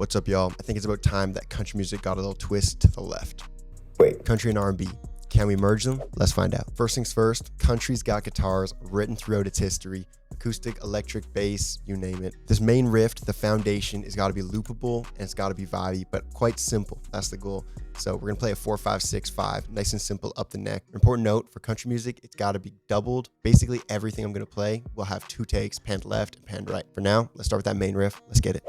What's up, y'all? I think it's about time that country music got a little twist to the left. Wait, Country and R&B. Can we merge them? Let's find out. First things first, country's got guitars written throughout its history. Acoustic, electric, bass, you name it. This main riff, the foundation, has got to be loopable and it's got to be vibey, but quite simple. That's the goal. So we're going to play a 4-5-6-5, nice and simple up the neck. Important note, for country music, it's got to be doubled. Basically, everything I'm going to play will have 2 takes, panned left and panned right. For now, let's start with that main riff. Let's get it.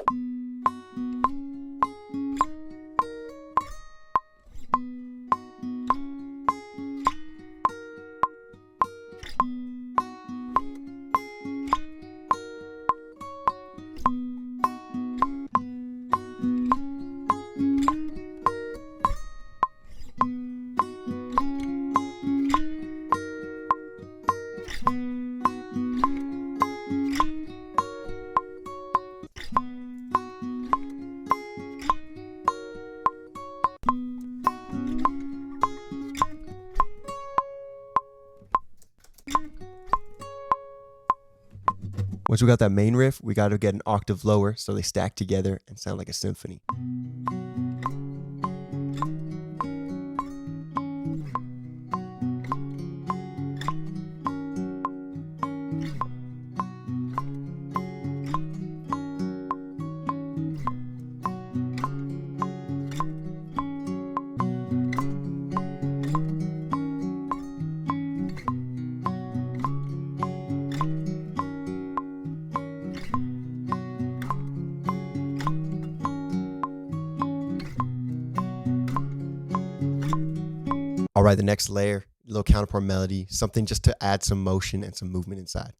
Once we got that main riff, we got to get an octave lower so they stack together and sound like a symphony. All right, the next layer, a little counterpoint melody, something just to add some motion and some movement inside.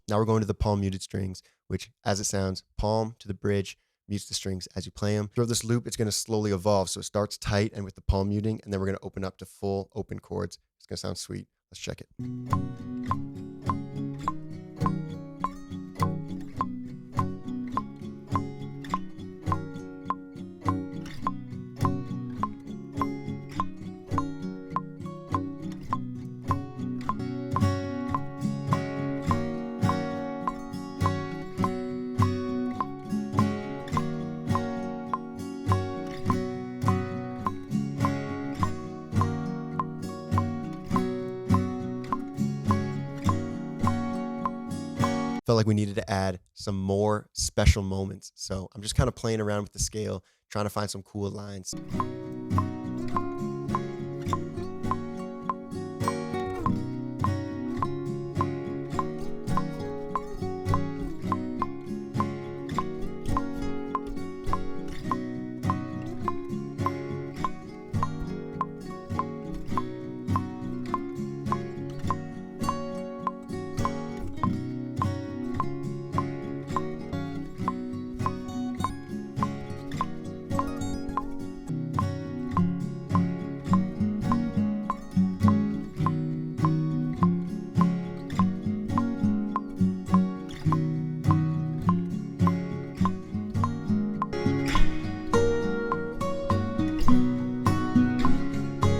Now we're going to the palm muted strings, which, as it sounds, palm to the bridge, mutes the strings as you play them. Throughout this loop, it's going to slowly evolve. So it starts tight and with the palm muting, and then we're going to open up to full open chords. It's going to sound sweet. Let's check it. Felt like we needed to add some more special moments. So I'm just kind of playing around with the scale, trying to find some cool lines.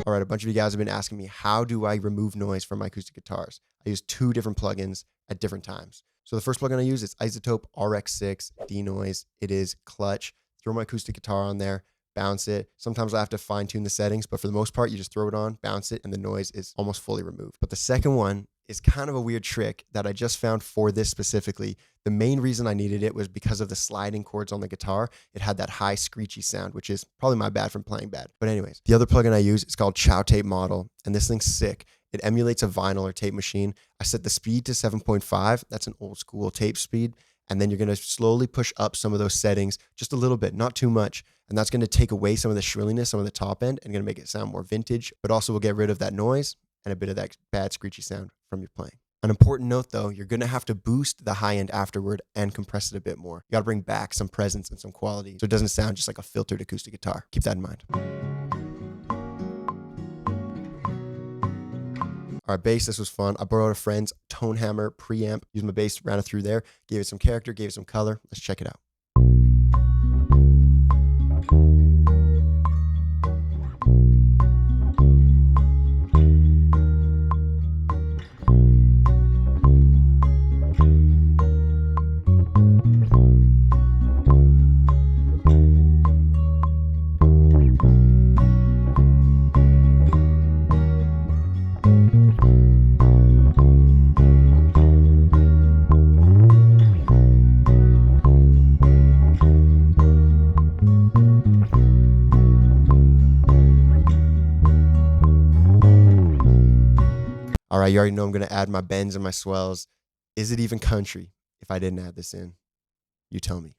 All right, a bunch of you guys have been asking me, how do I remove noise from my acoustic guitars? I use 2 different plugins at different times. So the first plugin I use is Isotope RX6 Denoise. It is clutch. Throw my acoustic guitar on there, bounce it. Sometimes I have to fine tune the settings, but for the most part, you just throw it on, bounce it, and the noise is almost fully removed. But the second one is kind of a weird trick that I just found for this specifically. The main reason I needed it was because of the sliding chords on the guitar. It had that high screechy sound, which is probably my bad from playing bad. But anyways, the other plugin I use is called Chow Tape Model, and this thing's sick. It emulates a vinyl or tape machine. I set the speed to 7.5. That's an old school tape speed. And then you're going to slowly push up some of those settings just a little bit, not too much. And that's going to take away some of the shrilliness, some of the top end, and going to make it sound more vintage, but also will get rid of that noise and a bit of that bad screechy sound from your playing. An important note though, you're going to have to boost the high end afterward and compress it a bit more. You got to bring back some presence and some quality so it doesn't sound just like a filtered acoustic guitar. Keep that in mind. All right, bass, this was fun. I borrowed a friend's tone hammer preamp, used my bass, ran it through there, gave it some character, gave it some color. Let's check it out. right, you already know I'm going to add my bends and my swells. Is it even country if I didn't add this in? You tell me.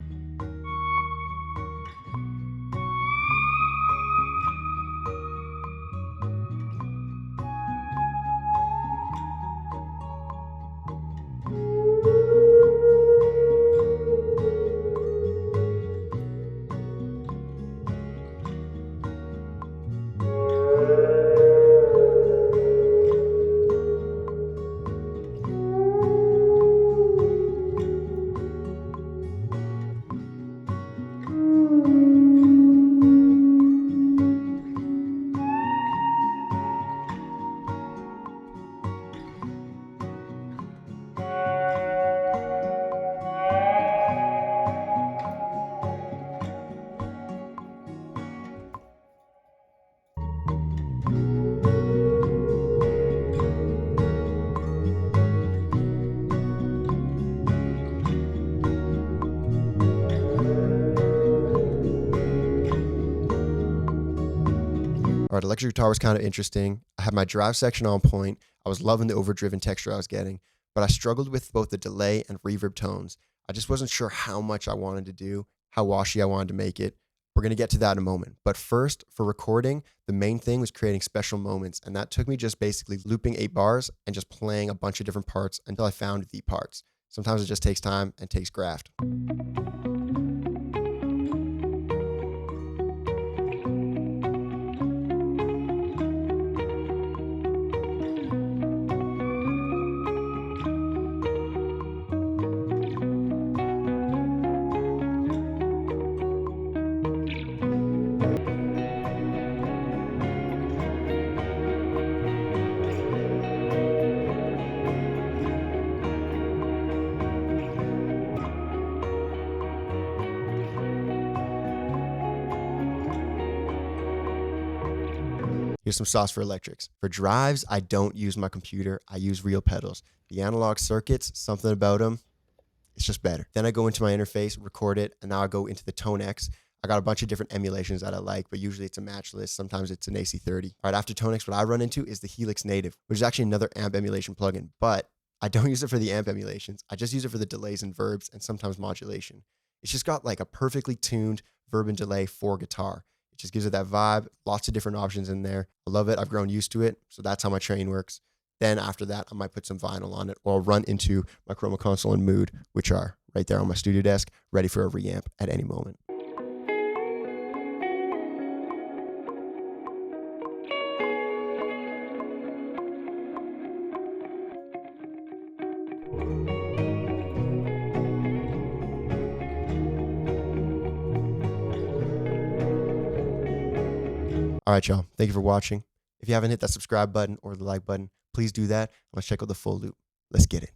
All right, electric guitar was kind of interesting. I had my drive section on point. I was loving the overdriven texture I was getting, but I struggled with both the delay and reverb tones. I just wasn't sure how much I wanted to do, how washy I wanted to make it. We're going to get to that in a moment. But first, for recording, the main thing was creating special moments, and that took me just basically looping 8 bars and just playing a bunch of different parts until I found the parts. Sometimes it just takes time and takes graft. Here's some sauce for electrics. For drives, I don't use my computer. I use real pedals. The analog circuits, something about them, it's just better. Then I go into my interface, record it, and now I go into the Tone X. I got a bunch of different emulations that I like, but usually it's a matchless. Sometimes it's an AC30. All right, after Tone X, what I run into is the Helix Native, which is actually another amp emulation plugin, but I don't use it for the amp emulations. I just use it for the delays and verbs and sometimes modulation. It's just got like a perfectly tuned verb and delay for guitar. It just gives it that vibe, lots of different options in there. I love it. I've grown used to it. So that's how my train works. Then after that, I might put some vinyl on it, or I'll run into my Chroma Console and Mood, which are right there on my studio desk, ready for a reamp at any moment. All right, y'all. Thank you for watching. If you haven't hit that subscribe button or the like button, please do that. Let's check out the full loop. Let's get it.